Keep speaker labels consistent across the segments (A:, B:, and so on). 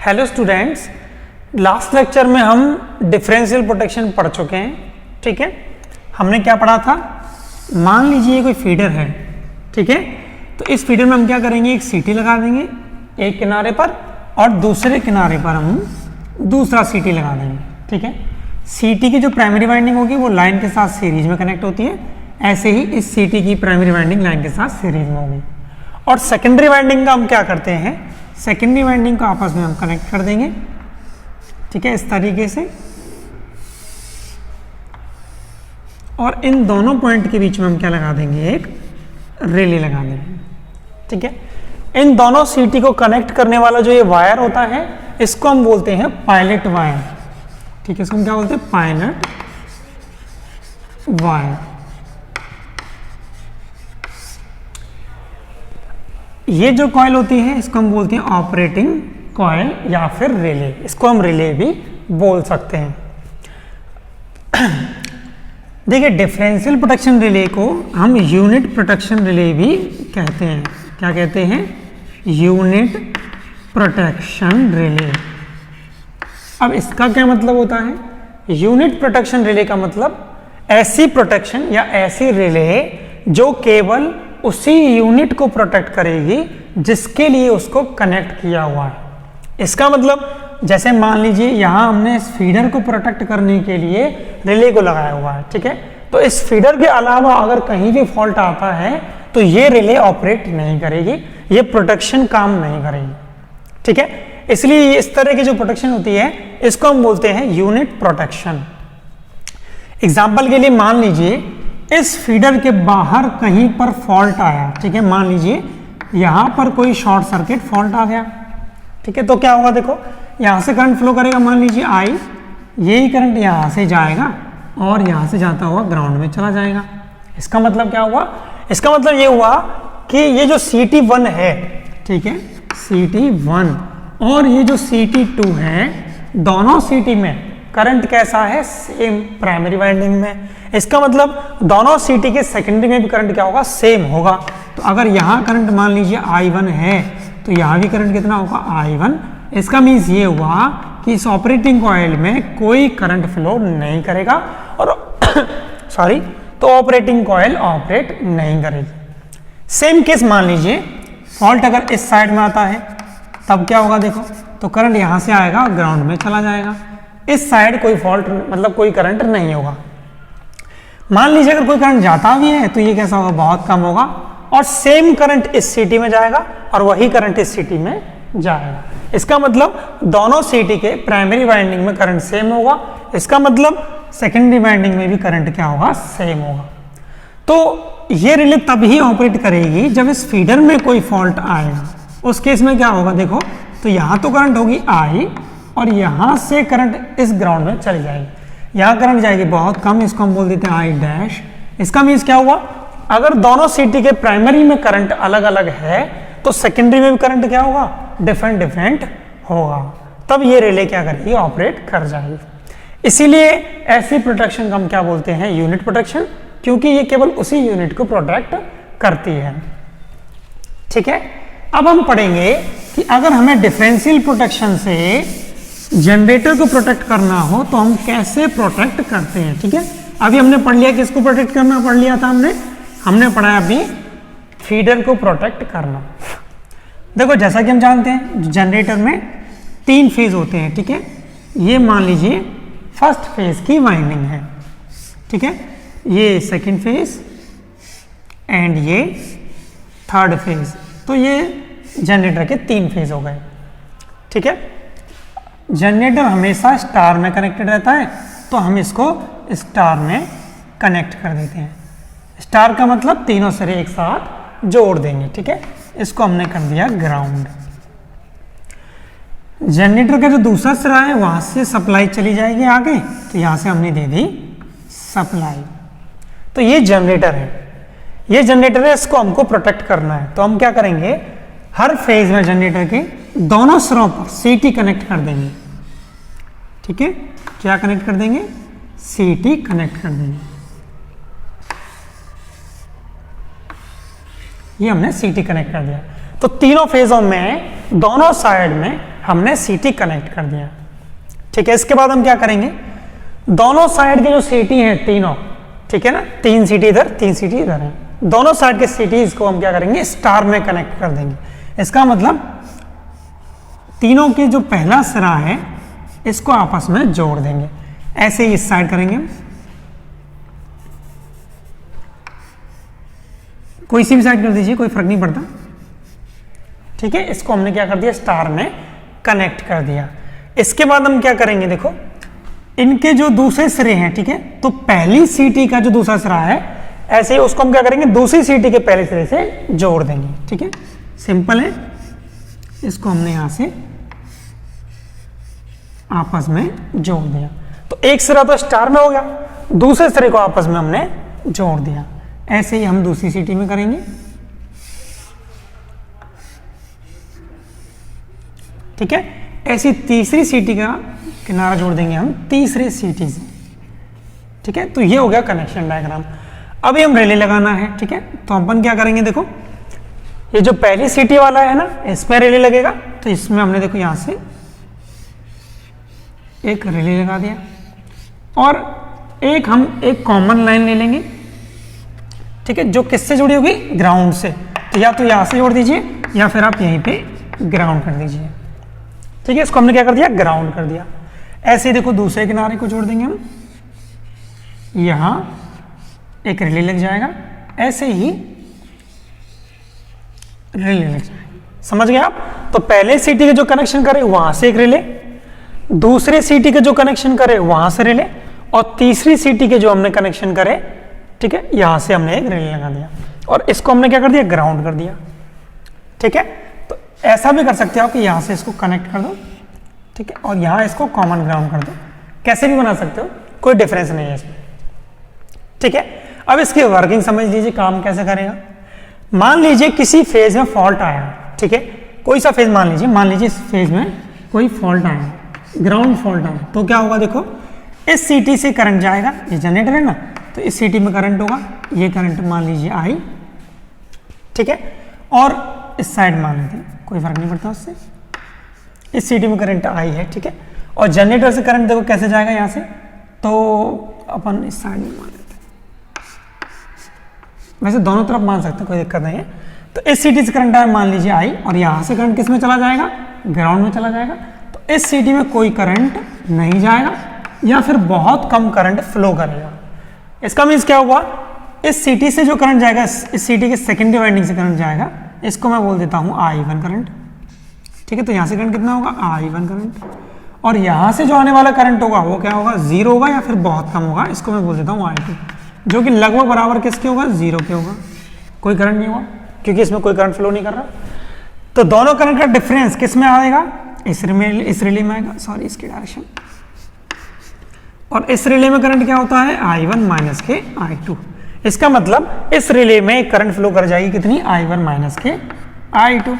A: Hello students, last lecture में हम differential protection पढ़ चुके हैं। ठीक है, हमने क्या पढ़ा था? मान लीजिए कोई फीडर है, ठीक है, तो इस फीडर में हम क्या करेंगे, एक सीटी लगा देंगे एक किनारे पर और दूसरे किनारे पर हम दूसरा सीटी लगा देंगे। ठीक है, सीटी की जो प्राइमरी वाइंडिंग होगी वो लाइन के साथ सीरीज में कनेक्ट होती है, ऐसे ही इस सीटी की प्राइमरी वाइंडिंग लाइन के साथ सीरीज में होगी। और सेकेंडरी वाइंडिंग का हम क्या करते हैं, सेकेंडरी वाइंडिंग को आपस में हम कनेक्ट कर देंगे। ठीक है, इस तरीके से, और इन दोनों पॉइंट के बीच में हम क्या लगा देंगे, एक रिले लगा देंगे। ठीक है, इन दोनों सीटी को कनेक्ट करने वाला जो ये वायर होता है इसको हम बोलते हैं पायलट वायर। ठीक है, इसको हम क्या बोलते हैं, पायलट वायर। ये जो कॉइल होती है इसको हम बोलते हैं ऑपरेटिंग कॉइल या फिर रिले, इसको हम रिले भी बोल सकते हैं। देखिए, डिफरेंशियल प्रोटेक्शन रिले को हम यूनिट प्रोटेक्शन रिले भी कहते हैं। क्या कहते हैं? Unit protection relay. अब इसका क्या मतलब होता है? यूनिट प्रोटेक्शन रिले का मतलब ऐसी प्रोटेक्शन या ऐसी रिले जो केवल उसी यूनिट को प्रोटेक्ट करेगी जिसके लिए उसको कनेक्ट किया हुआ है। इसका मतलब जैसे मान लीजिए यहाँ हमने इस फीडर को प्रोटेक्ट करने के लिए रिले को लगाया हुआ है। ठीक है, तो इस फीडर के अलावा अगर कहीं भी फॉल्ट आता है तो ये रिले ऑपरेट नहीं करेगी, ये प्रोटेक्शन काम नहीं करेगी। ठीक है, इसलिए इस तरह की जो प्रोटेक्शन होती है इसको हम बोलते हैं यूनिट प्रोटेक्शन। एग्जाम्पल के लिए मान लीजिए इस फीडर के बाहर कहीं पर फॉल्ट आया। ठीक है, मान लीजिए यहां पर कोई शॉर्ट सर्किट फॉल्ट आ गया। ठीक है, तो क्या होगा, देखो यहां से करंट फ्लो करेगा, मान लीजिए आई, यही करंट यहां से जाएगा और यहां से जाता हुआ ग्राउंड में चला जाएगा। इसका मतलब क्या हुआ? इसका मतलब ये हुआ कि ये जो CT1 है, ठीक है, CT1 और ये जो CT2 है, दोनों CT में करंट कैसा है, सेम प्राइमरी वाइंडिंग में। इसका मतलब दोनों सीटी के सेकेंडरी में भी करंट क्या होगा, सेम होगा। तो अगर यहाँ करंट मान लीजिए I1 है तो यहाँ भी करंट कितना होगा, I1। इसका मीन्स ये हुआ कि इस ऑपरेटिंग कॉइल में कोई करंट फ्लो नहीं करेगा और सॉरी, तो ऑपरेटिंग कॉइल ऑपरेट नहीं करेगी। सेम केस मान लीजिए फॉल्ट अगर इस साइड में आता है तब क्या होगा, देखो तो करंट यहाँ से आएगा ग्राउंड में चला जाएगा। इस साइड कोई फॉल्ट मतलब कोई करंट नहीं होगा। मान लीजिए अगर कोई करंट जाता भी है तो ये कैसा होगा, बहुत कम होगा, और सेम करंट इस सीटी में जाएगा और वही करंट इस सीटी में जाएगा। इसका मतलब दोनों सीटी के प्राइमरी वाइंडिंग में करंट सेम होगा, इसका मतलब सेकेंडरी वाइंडिंग में भी करंट क्या होगा, सेम होगा। तो ये रिले तभी ऑपरेट करेगी जब इस फीडर में कोई फॉल्ट आएगा। उस केस में क्या होगा, देखो तो यहाँ तो करंट होगी आई और यहाँ से करंट इस ग्राउंड में चली जाएगी। यहाँ करंट जाएगी बहुत कम, इसको हम बोल देते हैं आई डैश। इसका मीन्स क्या हुआ, अगर दोनों सीटी के प्राइमरी में करंट अलग अलग है तो सेकेंडरी में भी करंट क्या होगा, डिफरेंट डिफरेंट होगा, तब ये रिले क्या करेगी, ऑपरेट कर जाएगी। इसीलिए ऐसी प्रोटेक्शन को हम क्या बोलते हैं, यूनिट प्रोटेक्शन, क्योंकि ये केवल उसी यूनिट को प्रोटेक्ट करती है। ठीक है, अब हम पढ़ेंगे कि अगर हमें डिफरेंशियल प्रोटेक्शन से जनरेटर को प्रोटेक्ट करना हो तो हम कैसे प्रोटेक्ट करते हैं। ठीक है, अभी हमने पढ़ लिया किसको प्रोटेक्ट करना, पढ़ लिया था हमने पढ़ा अभी फीडर को प्रोटेक्ट करना। देखो जैसा कि हम जानते हैं जनरेटर में 3 फेज होते हैं। ठीक है, ये मान लीजिए फर्स्ट फेज की वाइंडिंग है। ठीक है, ये सेकंड फेज एंड ये थर्ड फेज, तो ये जनरेटर के 3 फेज हो गए। ठीक है, जनरेटर हमेशा स्टार में कनेक्टेड रहता है तो हम इसको स्टार में कनेक्ट कर देते हैं। स्टार का मतलब तीनों सिरे एक साथ जोड़ देंगे। ठीक है, इसको हमने कर दिया ग्राउंड। जनरेटर का जो दूसरा सिरा है वहां से सप्लाई चली जाएगी आगे, तो यहां से हमने दे दी सप्लाई। तो ये जनरेटर है, ये जनरेटर है, इसको हमको प्रोटेक्ट करना है। तो हम क्या करेंगे, हर फेज में जनरेटर के दोनों सिरों पर सीटी कनेक्ट कर देंगे। ठीक है, क्या कनेक्ट कर देंगे, सीटी कनेक्ट कर देंगे। ये हमने सीटी कनेक्ट कर दिया। तो तीनों फेजों में दोनों साइड में हमने सीटी कनेक्ट कर दिया। ठीक है, इसके बाद हम क्या करेंगे, दोनों साइड के जो सीटी हैं तीनों, ठीक है ना, 3 सीटी इधर 3 सीटी इधर है, दोनों साइड के सीटीज को हम क्या करेंगे, स्टार में कनेक्ट कर देंगे। इसका मतलब तीनों के जो पहला सिरा है इसको आपस में जोड़ देंगे। ऐसे ही इस साइड करेंगे, कोई सी भी साइड कर दीजिए, कोई फर्क नहीं पड़ता। ठीक है, इसको हमने क्या कर दिया, स्टार में कनेक्ट कर दिया। इसके बाद हम क्या करेंगे, देखो इनके जो दूसरे सिरे हैं, ठीक है, तो पहली सीटी का जो दूसरा सिरा है, ऐसे ही उसको हम क्या करेंगे, दूसरी सीटी के पहले सिरे से जोड़ देंगे। ठीक है, सिंपल है। इसको हमने यहां से आपस में जोड़ दिया, तो एक सिरा तो स्टार में हो गया, दूसरे सिरे को आपस में हमने जोड़ दिया। ऐसे ही हम दूसरी सीटी में करेंगे। ठीक है, ऐसी तीसरी सीटी का किनारा जोड़ देंगे हम तीसरे सीटी से। ठीक है, तो ये हो गया कनेक्शन डायग्राम। अभी हम रिले लगाना है। ठीक है, तो अपन क्या करेंगे, देखो ये जो पहली सीटी वाला है ना, इसमें रिले लगेगा, तो इसमें हमने देखो यहां से एक रिले लगा दिया, और हम एक कॉमन लाइन ले लेंगे। ठीक है, जो किससे जुड़ी होगी, ग्राउंड से, तो या तो यहां से जोड़ दीजिए या फिर आप यहीं पे ग्राउंड कर दीजिए। ठीक है, इसको हमने क्या कर दिया, ग्राउंड कर दिया। ऐसे ही देखो दूसरे किनारे को जोड़ देंगे हम, यहां एक रिले लग जाएगा, ऐसे ही रिले लग जाएगा। समझ गए आप? तो पहले सीटी के जो कनेक्शन करे वहां से एक रिले, दूसरे सीटी के जो कनेक्शन करे वहां से रिले, और तीसरी सीटी के जो हमने कनेक्शन करे, ठीक है, यहां से हमने एक रिले लगा दिया, और इसको हमने क्या कर दिया, ग्राउंड कर दिया। ठीक है, तो ऐसा भी कर सकते हो कि यहां से इसको कनेक्ट कर दो, ठीक है, और यहां इसको कॉमन ग्राउंड कर दो, कैसे भी बना सकते हो, कोई डिफरेंस नहीं है इसमें। ठीक है, अब इसकी वर्किंग समझ लीजिए, काम कैसे करेगा। मान लीजिए किसी फेज में फॉल्ट आया, ठीक है, कोई सा फेज मान लीजिए इस फेज में कोई फॉल्ट आया, ग्राउंड फॉल्ट आया, तो क्या होगा, देखो इस सीटी से करंट जाएगा, ये जनरेटर है ना, तो इस सीटी में करंट होगा, ये करंट मान लीजिए आई, ठीक है, और इस साइड मान लीजिए, कोई फर्क नहीं पड़ता उससे, इस सीटी में करंट आई है, ठीक है, और जनरेटर से करंट देखो कैसे जाएगा यहां से, तो अपन इस साइड में मान लेते हैं, वैसे दोनों तरफ मान सकते हैं, कोई दिक्कत नहीं है। तो इस सीटी से करंट आया मान लीजिए आई, और यहां से करंट किस में चला जाएगा, ग्राउंड में चला जाएगा, तो इस सीटी में कोई करंट नहीं जाएगा, या फिर बहुत कम करंट फ्लो करेगा। इसका मीन्स क्या हुआ, इस सीटी से जो करंट जाएगा, इस सीटी के सेकेंडरी वाइंडिंग से करंट जाएगा, इसको मैं बोल देता हूं I1 करंट। ठीक है, तो यहां से करंट कितना होगा, I1 करंट, और यहां से जो आने वाला करंट होगा वो क्या होगा, 0 होगा या फिर बहुत कम होगा, इसको मैं बोल देता हूं I2, जो कि लगभग बराबर किसके होगा, 0 के होगा, कोई करंट नहीं होगा क्योंकि इसमें कोई करंट फ्लो नहीं कर रहा। तो दोनों करंट का डिफरेंस किस में आएगा, इस रिले में आएगा, सॉरी इसकी डायरेक्शन, और इस रिले में करंट क्या होता है, I1 माइनस के I2। इसका मतलब इस रिले में करंट फ्लो कर जाएगी कितनी, I1 माइनस के I2।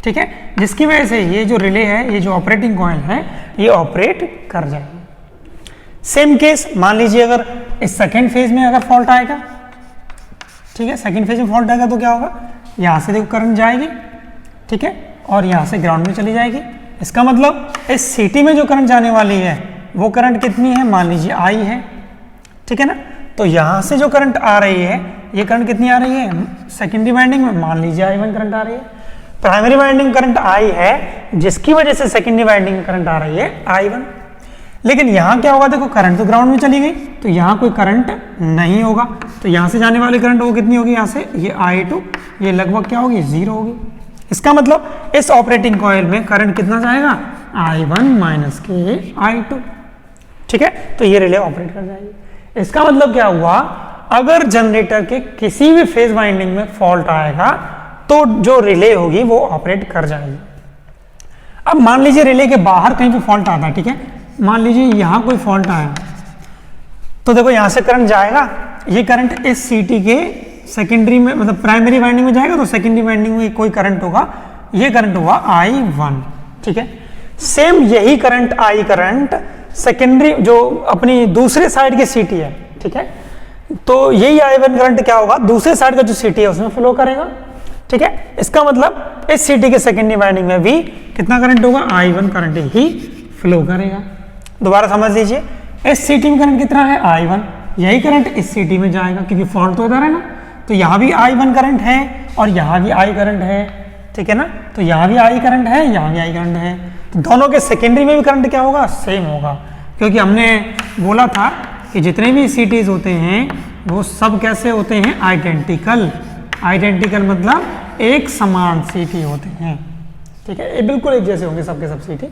A: ठीक है, जिसकी वजह से ये जो रिले है, ये जो ऑपरेटिंग कॉइल है, ये ऑपरेट कर जाएगी। सेम केस मान लीजिए अगर इस सेकेंड फेज में अगर फॉल्ट आएगा, ठीक है, सेकेंड फेज में फॉल्ट आएगा तो क्या होगा, यहां से देखो करंट जाएगी, ठीक है, और यहां से ग्राउंड में चली जाएगी। इसका मतलब इस सीटी में जो करंट जाने वाली है वो करंट कितनी है, मान लीजिए आई है, ठीक है ना, तो यहां से जो करंट आ रही है, ये करंट कितनी आ रही है, सेकेंडरी वाइंडिंग में मान लीजिए I1 करंट आ रही है, प्राइमरी वाइंडिंग करंट आई है, जिसकी वजह से सेकेंडरी वाइंडिंग में करंट आ रही है I1। लेकिन यहां क्या होगा, देखो करंट तो ग्राउंड में चली गई, तो यहां कोई करंट नहीं होगा, तो यहां से जाने वाली करंट वो कितनी होगी, यहां से ये I2, ये लगभग क्या होगी, 0 होगी। इसका मतलब इस ऑपरेटिंग कॉइल में करंट कितना जाएगा, I1 माइनस के I2। ठीक है, तो ये रिले ऑपरेट कर जाएगी। इसका मतलब क्या हुआ, अगर जनरेटर के किसी भी फेज वाइंडिंग में फॉल्ट आएगा तो जो रिले होगी वो ऑपरेट कर जाएगी। अब मान लीजिए रिले के बाहर कहीं पे फॉल्ट आता है, ठीक है, मान लीजिए यहां कोई फॉल्ट आया, तो देखो यहां से करंट जाएगा, ये करंट इस सीटी के सेकेंडरी में मतलब प्राइमरी वाइंडिंग में जाएगा, तो सेकेंडरी वाइंडिंग में कोई करंट होगा, ये करंट हुआ I1। ठीक है, सेम यही करंट I करंट सेकेंडरी जो अपनी दूसरे साइड की सीटी है, ठीक है, तो यही I1 करंट क्या होगा, दूसरे साइड का जो सीटी है उसमें फ्लो करेगा, ठीक है, इसका मतलब इस सीटी के सेकेंडरी वाइंडिंग में भी कितना करंट होगा, I1 करंट ही फ्लो करेगा। दोबारा समझ लीजिए, इस सीटी में करंट कितना है, I1, यही करंट इस सीटी में जाएगा क्योंकि फॉल्ट तो इधर है ना, तो यहाँ भी I1 करंट है और यहाँ भी I करंट है, ठीक है ना, तो यहाँ भी I करंट है, यहाँ भी I करंट है, तो दोनों के सेकेंडरी में भी करंट क्या होगा, सेम होगा, क्योंकि हमने बोला था कि जितने भी सीटीज होते हैं वो सब कैसे होते हैं, आइडेंटिकल। आइडेंटिकल मतलब एक समान सीटी होते हैं, ठीक है, ये बिल्कुल एक जैसे होंगे सबके सब सीटी,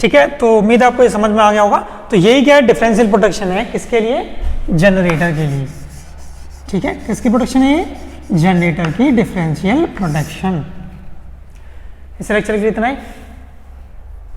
A: ठीक है। तो उम्मीद है आपको ये समझ में आ गया होगा। तो यही क्या है, डिफरेंशियल प्रोटेक्शन है, किसके लिए, जनरेटर के लिए, ठीक है, किसकी प्रोटेक्शन है ये, जनरेटर की डिफरेंशियल प्रोटेक्शन। इस लेक्चर के लिए इतना ही।